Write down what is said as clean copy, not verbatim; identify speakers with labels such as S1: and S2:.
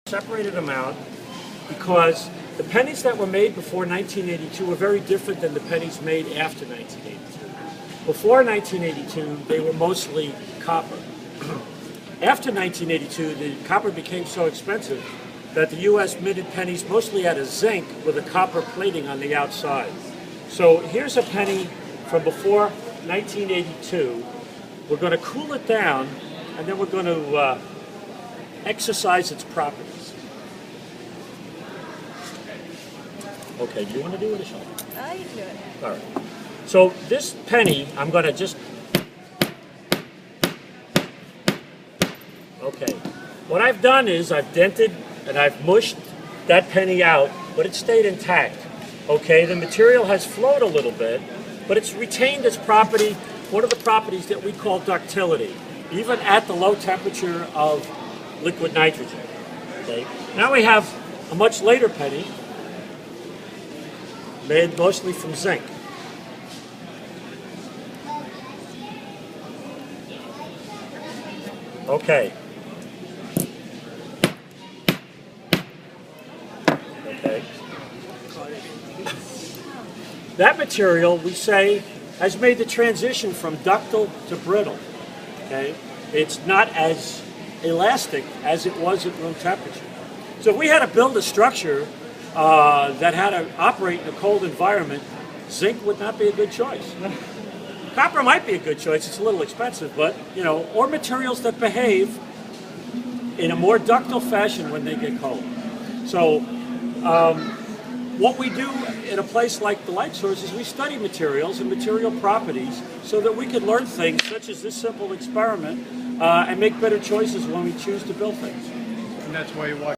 S1: Separated them out because the pennies that were made before 1982 were very different than the pennies made after 1982. Before 1982, they were mostly copper. After 1982, the copper became so expensive that the U.S. minted pennies mostly out of zinc with a copper plating on the outside. So here's a penny from before 1982. We're going to cool it down, and then we're going to exercise its properties. Okay, do you want to do it or shall I?
S2: You can do it.
S1: All right. So this penny, I'm going to just... Okay. What I've done is I've dented and I've mushed that penny out, but it stayed intact. Okay, the material has flowed a little bit, but it's retained its property, one of the properties that we call ductility, even at the low temperature of liquid nitrogen. Okay. Now we have a much later penny, made mostly from zinc. Okay. Okay. That material, we say, has made the transition from ductile to brittle. Okay? It's not as elastic as it was at room temperature. So if we had to build a structure that had to operate in a cold environment, zinc would not be a good choice. Copper might be a good choice. It's a little expensive, but, you know, or materials that behave in a more ductile fashion when they get cold. So what we do in a place like the light source is we study materials and material properties so that we can learn things such as this simple experiment and make better choices when we choose to build things.
S3: And that's why you watch